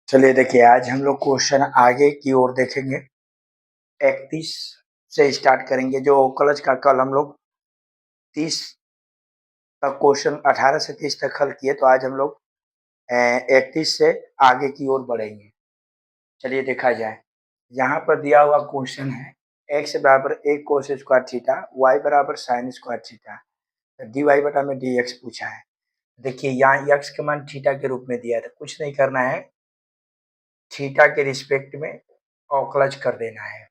चलिए देखिए, आज हम लोग क्वेश्चन आगे की ओर देखेंगे। 31 से स्टार्ट करेंगे। जो कॉलेज का कल हम लोग 30 तक क्वेश्चन 18 से 30 तक हल किए, तो आज हम लोग 31 से आगे की ओर बढ़ेंगे। चलिए देखा जाए। यहाँ पर दिया हुआ क्वेश्चन है x बराबर a cos square theta, y बराबर साइन स्क्वायर थीटा, dy बटा में dx पूछा है। देखिए यहाँ x का मान थीटा के रूप में दिया था, कुछ नहीं करना है, थीटा के रिस्पेक्ट में अवकलज कर देना है।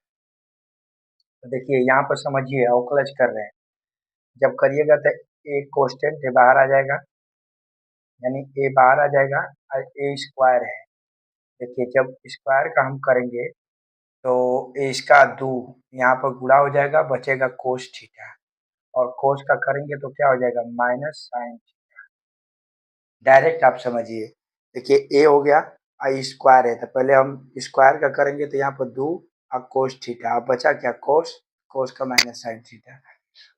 तो देखिए यहाँ पर समझिए, अवकलज कर रहे हैं। जब करिएगा तो एक कांस्टेंट बाहर आ जाएगा, यानी ए बाहर आ जाएगा और ए स्क्वायर है। देखिए जब स्क्वायर का हम करेंगे तो इसका दो यहाँ पर गुणा हो जाएगा, बचेगा कोस थीटा, और कोस का करेंगे तो क्या हो जाएगा, माइनस साइन। डायरेक्ट आप समझिए। देखिए ए हो गया और स्क्वायर है, तो पहले हम स्क्वायर का करेंगे तो यहाँ पर दो और कोस थीटा, अब बचा क्या, कोस, कोस का माइनस साइन थीटा।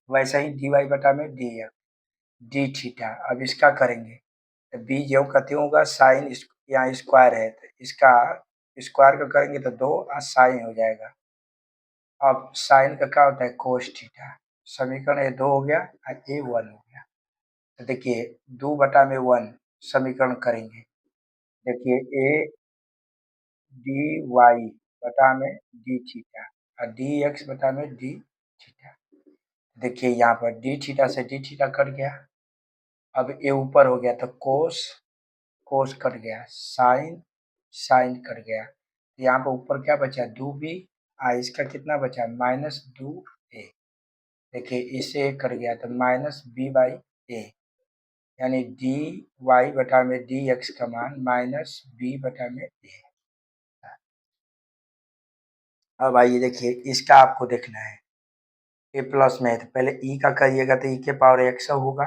वैसा ही डी वाई बटा में डी एक्स डी थीटा। अब इसका करेंगे तो बी जो का त्यों होगा, साइन यहाँ स्क्वायर है तो इसका स्क्वायर का करेंगे तो दो और साइन हो जाएगा। अब साइन का क्या होता है, कोस थीटा। समीकरण ये दो हो गया और ए वन हो गया। तो देखिए दो बटा में वन समीकरण करेंगे। देखिए ए डी वाई बटा में डी थीटा और डी एक्स बटा में डी थीटा। देखिए यहाँ पर डी थीटा से डी थीटा कट गया, अब ये ऊपर हो गया तो कोस, कोस कट गया, साइन, साइन कट गया। यहाँ पर ऊपर क्या बचा, दो बी, इसका कितना बचा, माइनस दो ए। देखिए इससे कट गया तो माइनस बी बाई ए, यानी डी वाई बटा में डी एक्स का मान माइनस बी बटा में ए। अब आइए देखिए, इसका आपको देखना है। ए प्लस में है तो पहले ई का करिएगा तो ई के पावर एक्स होगा,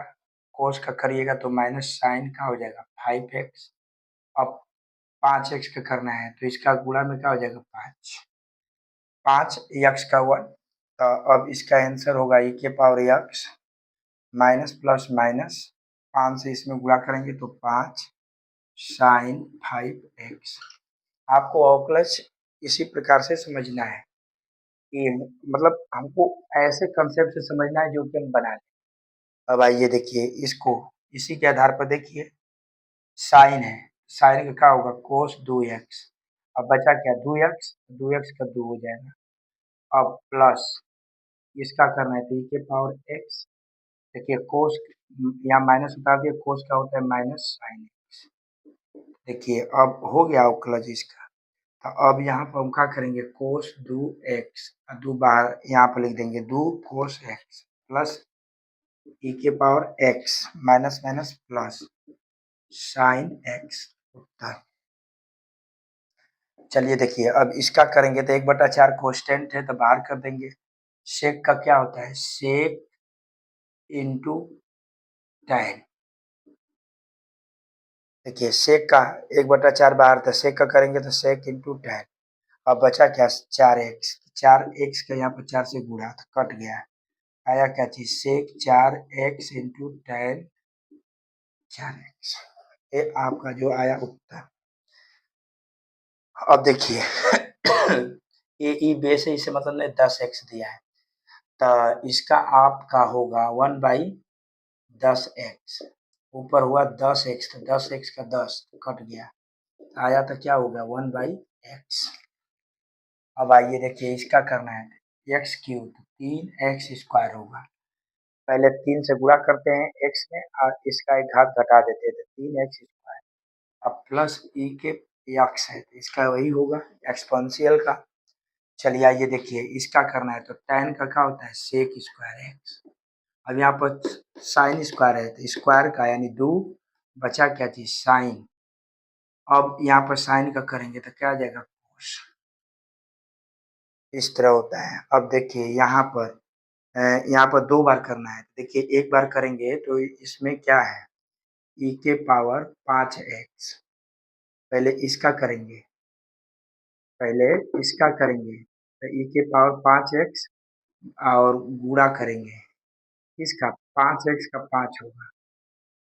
कोस का करिएगा तो माइनस साइन का हो जाएगा 5x। अब 5x का करना है तो इसका गुणा में क्या हो जाएगा, 5 एक्स का 1। तो अब इसका आंसर होगा ई के power x minus plus minus 5 से इसमें गुणा करेंगे तो 5 साइन 5x। आपको अवकलज इसी प्रकार से समझना है, कि मतलब हमको ऐसे कंसेप्ट से समझना है जो कि हम बना लें। अब आइए देखिए इसको, इसी के आधार पर देखिए, साइन है, साइन का क्या होगा, कोस 2x। अब बचा क्या, 2x, 2x का 2 हो जाएगा। अब प्लस इसका करना है तो ई के पावर x। देखिए कोस, यहाँ माइनस उतार दिए, कोस का होता है माइनस साइन x। देखिए अब हो गया अवकलज इसका। तो अब यहाँ पर हम क्या करेंगे, कोस 2x, 2 बाहर यहाँ पर लिख देंगे, 2 कोस x प्लस ई के power x minus minus plus sign x उत्तर। चलिए देखिए, अब इसका करेंगे तो 1/4 कांस्टेंट है तो बाहर कर देंगे। सेक का क्या होता है, सेक इंटू टैन। देखिए सेक का 1/4 बाहर था, सेक का करेंगे तो सेक इंटू टैन। अब बचा क्या, 4x, 4x का यहाँ पर 4 से गुणा तो कट गया, आया क्या चीज, सेक 4x इंटू टैन 4x। ये आपका जो आया उत्तर। अब देखिए ए ई बेस है, इसे मतलब ने 10x दिया है, तो इसका आपका होगा 1/10x। ऊपर हुआ 10x तो 10x का 10 कट गया, आया तो क्या होगा 1/x। अब आइए देखिए इसका करना है, एक्स क्यूब 3x² होगा। पहले 3 से गुणा करते हैं x में और इसका एक घात घटा देते हैं तो 3x²। अब प्लस ई के एक्स है तो इसका वही होगा एक्सपोनेंशियल का। चलिए आइए देखिए इसका करना है तो tan का क्या होता है, सेक स्क्वायर एक्स। अब यहाँ पर साइन स्क्वायर है तो स्क्वायर का यानी 2, बचा क्या चीज, साइन। अब यहाँ पर साइन का करेंगे तो क्या आ जाएगा, कोस। इस तरह होता है। अब देखिए यहाँ पर 2 बार करना है, देखिए एक बार करेंगे तो इसमें क्या है, ई के पावर 5x। पहले इसका करेंगे, पहले इसका करेंगे तो ई के पावर 5x और गुणा करेंगे, इसका 5x का 5 होगा,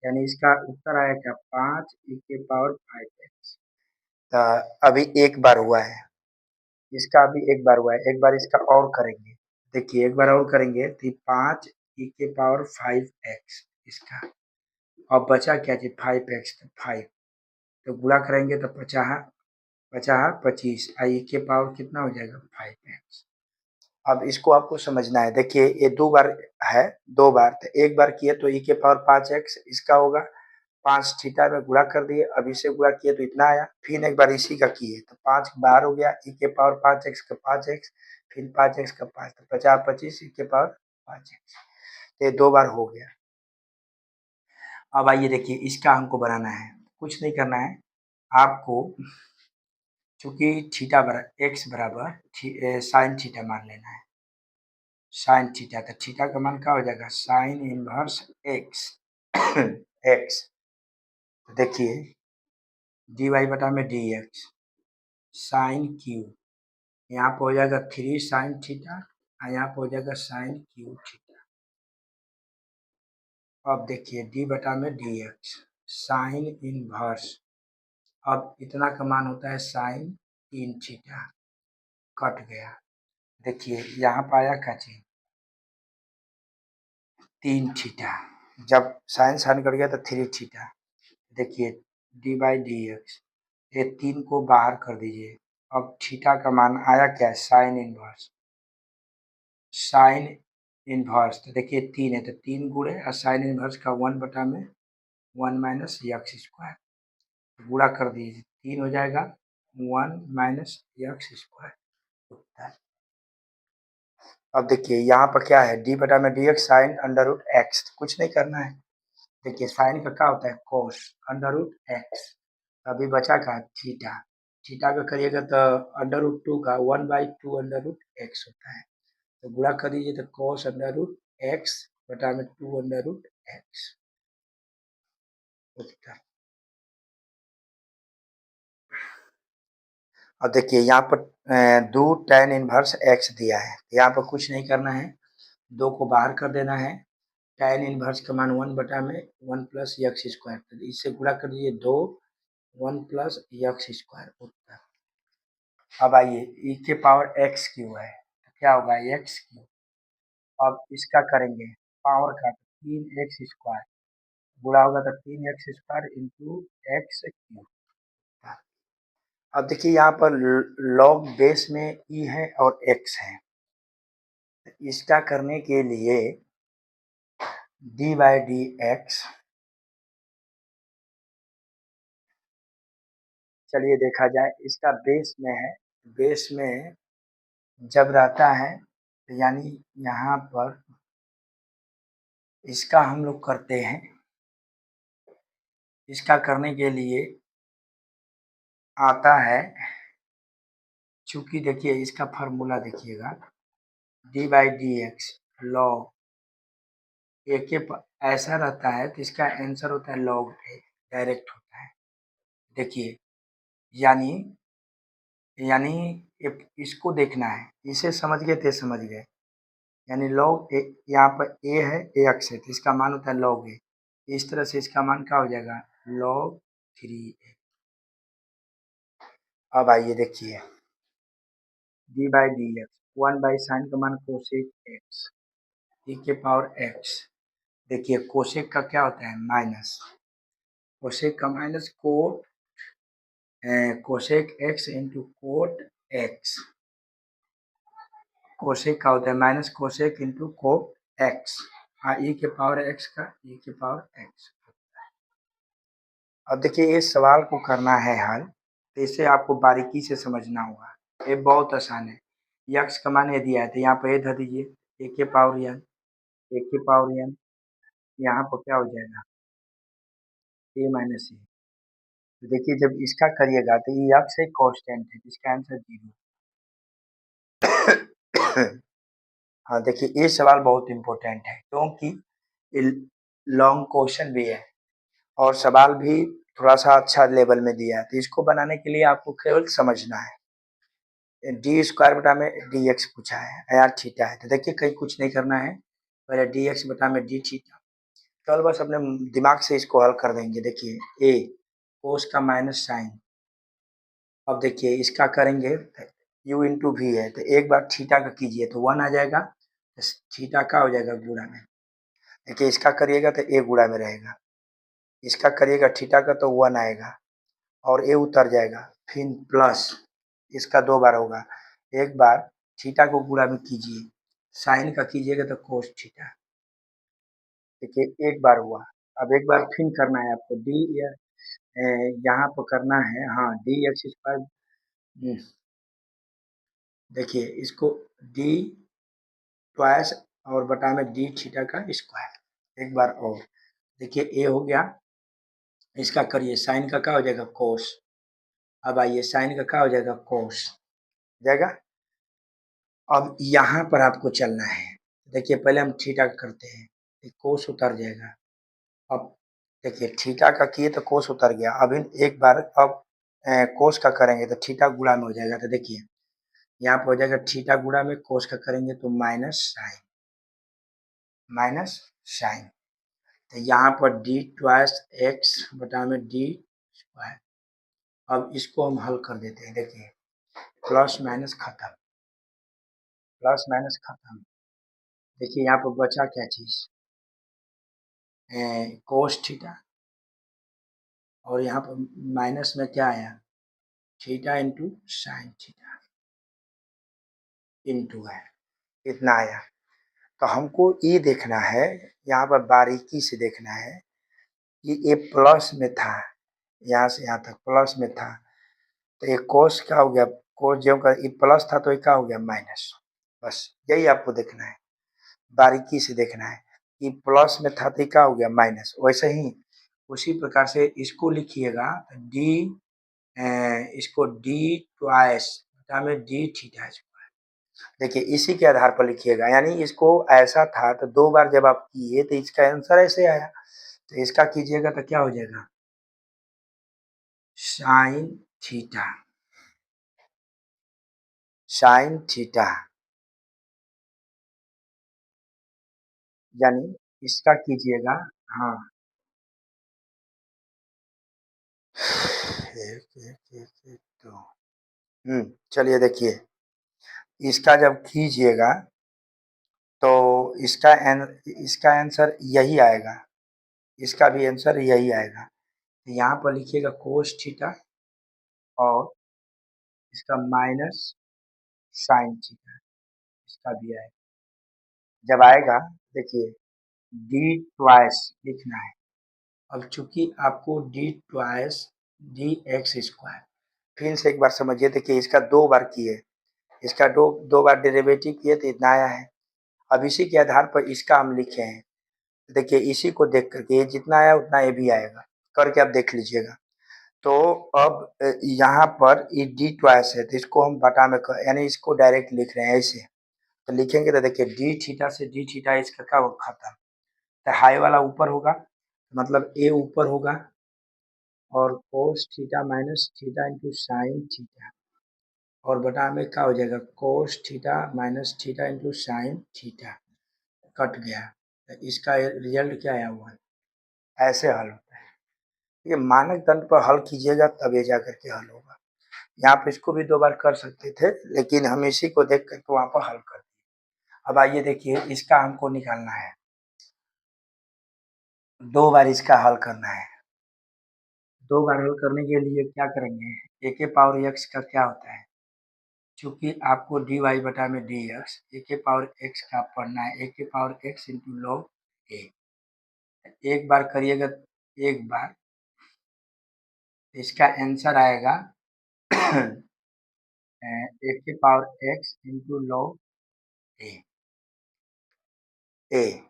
यानी इसका उत्तर आया क्या, 5 ई के पावर 5x। अभी एक बार हुआ है, इसका अभी एक बार हुआ है, एक बार इसका और करेंगे। देखिए एक बार और करेंगे तो 5 e के पावर 5x इसका, और बचा क्या जी 5x, तो 5 तो गुणा करेंगे तो 50 50 25 e के पावर कितना हो जाएगा 5x। अब इसको आपको समझना है, देखिए ये 2 बार है, 2 बार, तो एक बार किए तो e के पावर 5x इसका होगा, 5 थीटा में गुणा कर दिए, अब इसे गुणा किए तो इतना आया, फिर एक बार इसी का किए तो 5 बार हो गया e के पावर 5x का 5x, फिर 5x का 5, तो 50 25 e के पावर 5x, तो ये 2 बार हो गया। अब आइए देखिए इसका हमको बनाना है, कुछ नहीं करना है आपको, चूंकि थीटा बराबर x बराबर साइन थीटा मान लेना है, साइन थीटा, तो थीटा का मान क्या हो जाएगा साइन इनवर्स x x, तो देखिए dy बटा में dx साइन क्यू, यहाँ पे हो जाएगा 3 साइन थीटा और यहाँ पे हो जाएगा साइन क्यू थीटा। अब देखिए d बटा में dx साइन इनवर्स, अब इतना का मान होता है साइन 3 थीटा, कट गया। देखिए यहाँ पे आया क्या चीज 3 थीटा, जब साइन साइन कट गया तो 3 थीटा। देखिए डी बाई डी एक्स, ये 3 को बाहर कर दीजिए, अब थीटा का मान आया क्या साइन इनवर्स, साइन इनवर्स, तो देखिए 3 है तो 3 गुणे और साइन इनवर्स का 1 बटा में 1 माइनस एक्स स्क्वायर, गुणा कर दीजिए 3 हो जाएगा 1 माइनस एक्स स्क्वायर। अब देखिए यहाँ पर क्या है डी बटा में d x sine under root x, कुछ नहीं करना है। देखिए साइन का क्या होता है कोस अंडर रूट एक्स, अभी बचा का थीटा, थीटा का करिएगा तो अंडर रूट 2 का 1/2 अंडर रूट एक्स होता है, तो गुणा कर दीजिए तो कोस अंडर रूट एक्स बटा में 2 अंडर रूट एक्स होता है। अब देखिए यहाँ पर 2 tan इनवर्स एक्स दिया है, यहाँ पर कुछ नहीं करना है, 2 को बाहर कर देना है, tan इनवर्स का मान 1 बटा में 1 प्लस एक्स स्क्वायर, तो इससे गुणा कर दीजिए 2 1 प्लस एक्स स्क्वायर होता है। अब आइए e के पावर x क्यू है तो क्या होगा x क्यू, अब इसका करेंगे पावर का 3x स्क्वायर, गुणा होगा तो 3x square into x Q. अब देखिए यहाँ पर लॉग बेस में e है और x है, इसका करने के लिए d बाई डी एक्स, चलिए देखा जाए इसका बेस में है, बेस में जब रहता है तो यानी यहाँ पर इसका हम लोग करते हैं, इसका करने के लिए आता है, चूंकि देखिए इसका फार्मूला देखिएगा D by D X log A के ऐसा रहता है तो इसका आंसर होता है लॉग ए, डायरेक्ट होता है। देखिए यानी यानी इसको देखना है, इसे समझ गए थे समझ गए, यानी लॉग ए, यहाँ पर ए है ए एक्स है तो इसका मान होता है लॉग ए, इस तरह से इसका मान क्या हो जाएगा लॉग 3a। अब आइए देखिए D by D x 1 by sine का मान कोसेक एक्स e के पावर एक्स, देखिए कोसेक का क्या होता है माइनस, कोसेक का minus cot cosec x into cot x, cosec का होता है minus cosec into cot x, हाँ ई के पावर एक्स का ई के पावर एक्स। अब देखिए इस सवाल को करना है हल, तो इसे आपको बारीकी से समझना होगा, ये बहुत आसान है। यक्स का मान ये दिया है तो यहाँ पर ए धर दीजिए, ए के पावर एन, ए के पावर एन, यहाँ पर क्या हो जाएगा ए माइनस ए, तो देखिए जब इसका करिएगा तो ये यक्स एक कांस्टेंट है जिसका आंसर 0। हाँ देखिए ये सवाल बहुत इंपॉर्टेंट है क्योंकि लॉन्ग क्वेश्चन भी है और सवाल भी थोड़ा सा अच्छा लेवल में दिया है, तो इसको बनाने के लिए आपको केवल समझना है। डी स्क्वायर बटा में डी एक्स पूछा है यार थीटा है, तो देखिए कहीं कुछ नहीं करना है, पहले डी एक्स बटा में डी थीटा, कल बस अपने दिमाग से इसको हल कर देंगे। देखिए ए कोस का माइनस साइन अब देखिए इसका करेंगे u इंटू वी है तो एक बार थीटा का कीजिए तो 1 आ जाएगा, तो थीटा का हो जाएगा गुणा में। देखिए इसका करिएगा तो ए गुणा में रहेगा, इसका करिएगा थीटा का तो 1 आएगा और ए उतर जाएगा, फिर प्लस इसका 2 बार होगा, एक बार थीटा को गुणा में कीजिए, साइन का कीजिएगा तो कोस थीटा। देखिए एक बार हुआ, अब एक बार फिर करना है आपको डी यहाँ पर करना है, हाँ डी एक्स स्क्वायर। देखिए इसको डी ट्वाइस और बटा में डी थीटा का स्क्वायर, एक बार और। देखिए ए हो गया, इसका करिए साइन का क्या हो जाएगा कोस, अब आइए साइन का क्या हो जाएगा कोस जाएगा। अब यहाँ पर आपको चलना है, देखिए पहले हम थीटा करते हैं, कोस उतर जाएगा। अब देखिए थीटा का किए तो कोस उतर गया, अभी एक बार अब कोस का करेंगे तो थीटा गुणा में हो जाएगा, तो देखिए यहाँ पर हो जाएगा थीटा गुणा में, कोस का करेंगे तो माइनस साइन, तो यहाँ पर डी ट्वाइस एक्स बटा में डी स्क्वायर। अब इसको हम हल कर देते हैं, देखिए प्लस माइनस खत्म, प्लस माइनस खत्म। देखिए यहाँ पर बचा क्या चीज, कोस थीटा, और यहाँ पर माइनस में क्या आया, theta into sine theta into है, इतना आया। तो हमको ये देखना है, यहाँ पर बारीकी से देखना है कि ये प्लस में था, यहाँ से यहाँ तक प्लस में था, तो ये कोस क्या हो गया, कोस जो का ये प्लस था तो ये क्या हो गया माइनस, बस यही आपको देखना है, बारीकी से देखना है कि प्लस में था तो क्या हो गया माइनस। वैसे ही उसी प्रकार से इसको लिखिएगा डी, इसको डी ट्वाइस में डी थीटा, देखिए इसी के आधार पर लिखिएगा, यानी इसको ऐसा था तो 2 बार जब आप किए तो इसका आंसर ऐसे आया, तो इसका कीजिएगा तो क्या हो जाएगा साइन थीटा, साइन थीटा, यानी इसका कीजिएगा, हाँ एक दो, चलिए देखिए इसका जब कीजिएगा तो इसका आंसर यही आएगा, इसका भी आंसर यही आएगा। तो यहाँ पर लिखिएगा कोस थीटा और इसका माइनस साइन थीटा, इसका भी आएगा। जब आएगा देखिए डी ट्वाइस लिखना है, अब चूंकि आपको D twice D x square, फिर से एक बार समझिए, देखिए इसका 2 बार किए, इसका दो बार डेरिवेटिव किए तो इतना आया है। अब इसी के आधार पर इसका हम लिखे हैं, देखिए इसी को देख करके ये जितना आया उतना ये भी आएगा, करके आप देख लीजिएगा। तो अब यहाँ पर ये डी ट्वाइस है तो इसको हम बटा में यानी इसको डायरेक्ट लिख रहे हैं ऐसे, तो लिखेंगे तो देखिए डी थीटा से डी थीटा इसका क्या हो खत्म, तो हाई वाला ऊपर होगा, मतलब ए ऊपर होगा, और cos theta minus theta into sine theta, और बटा में क्या हो जाएगा cos theta minus theta into sine theta, cut गया, तो इसका रिजल्ट क्या आया हुआ, ऐसे हल होता है। ये मानक दंड पर हल कीजिएगा तब ये जा करके हल होगा। यहाँ पे इसको भी 2 बार कर सकते थे, लेकिन हम इसी को देख करके वहाँ पर हल कर दिए। अब आइए देखिए इसका हमको निकालना है, 2 बार इसका हल करना है। 2 बार हल करने के लिए क्या करेंगे, ए के पावर एक्स का क्या होता है, चूंकि आपको डी वाई बटा में डी एक्स ए के पावर एक्स का पढ़ना है, ए के पावर एक्स इंटू लॉग ए, एक बार करिएगा, एक बार इसका आंसर आएगा ए के पावर एक्स इंटू लॉग ए, ए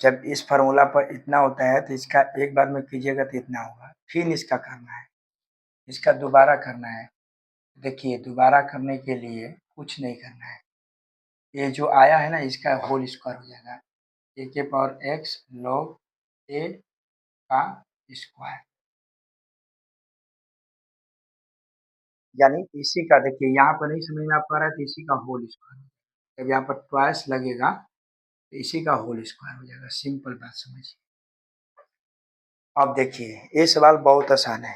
जब इस फार्मूला पर इतना होता है तो इसका एक बार में कीजिएगा तो इतना होगा, फिर इसका करना है, इसका दोबारा करना है। देखिए दोबारा करने के लिए कुछ नहीं करना है, ये जो आया है ना इसका होल स्क्वायर हो जाएगा, ए के पावर एक्स लॉग ए का स्क्वायर, यानी इसी का देखिए यहाँ पर नहीं समझ में आ पा रहा है तो इसी का होल स्क्वायर, जब यहाँ पर ट्वाइस लगेगा तो इसी का होल स्क्वायर हो जाएगा, सिंपल बात समझिए। अब देखिए ये सवाल बहुत आसान है,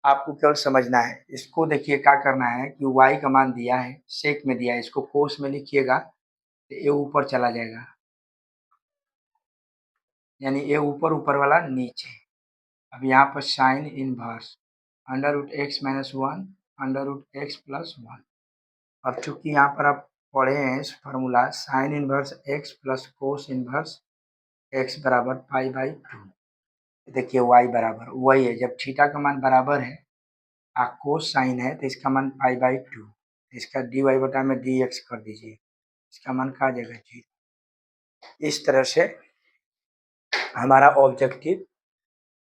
आपको केवल समझना है। इसको देखिए क्या करना है कि y का मान दिया है, सेक में दिया है, इसको कोस में लिखिएगा तो ये ऊपर चला जाएगा, यानी ये ऊपर वाला नीचे। अब यहाँ पर sine inverse under root x minus one under root x plus one. अब चूंकि यहाँ पर आप पढ़े हैं इस formula sine inverse x plus cos inverse x बराबर पाई बाई टू। देखिए y बराबर वही है, जब थीटा का मान बराबर है कोस साइन है तो इसका मान पाई बाई टू, इसका डी वाई बटा में डी एक्स कर दीजिए, इसका मान कहा जाएगा जी। इस तरह से हमारा ऑब्जेक्टिव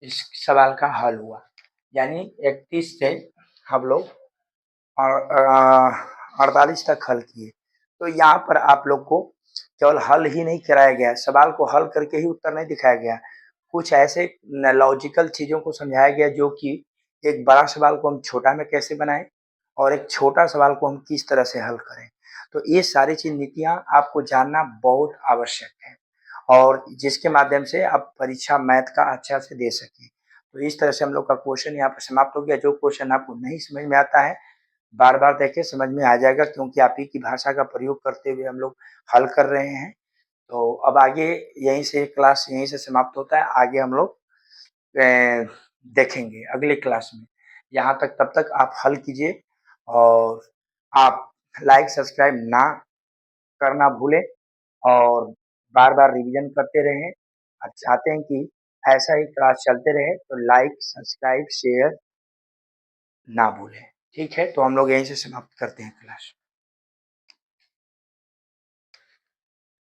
इस सवाल का हल हुआ, यानी 31 से हम लोग 48 तक हल किए। तो यहाँ पर आप लोग को केवल हल ही नहीं कराया गया, सवाल को हल करके ही उत्तर नहीं दिखाया गया, कुछ ऐसे लॉजिकल चीज़ों को समझाया गया जो कि एक बड़ा सवाल को हम छोटा में कैसे बनाएं और एक छोटा सवाल को हम किस तरह से हल करें। तो ये सारी चीज नीतियाँ आपको जानना बहुत आवश्यक है और जिसके माध्यम से आप परीक्षा मैथ का अच्छा से दे सकें। तो इस तरह से हम लोग का क्वेश्चन यहाँ पर समाप्त हो गया। जो क्वेश्चन आपको नहीं समझ में आता है बार बार देखें, समझ में आ जाएगा, क्योंकि आप ही की भाषा का प्रयोग करते हुए हम लोग हल कर रहे हैं। तो अब आगे यहीं से क्लास यहीं से समाप्त होता है, आगे हम लोग देखेंगे अगले क्लास में। यहाँ तक तब तक आप हल कीजिए और आप लाइक सब्सक्राइब ना करना भूलें और बार बार रिवीजन करते रहें। आप चाहते हैं कि ऐसा ही क्लास चलते रहे तो लाइक सब्सक्राइब शेयर ना भूलें। ठीक है, तो हम लोग यहीं से समाप्त करते हैं क्लास।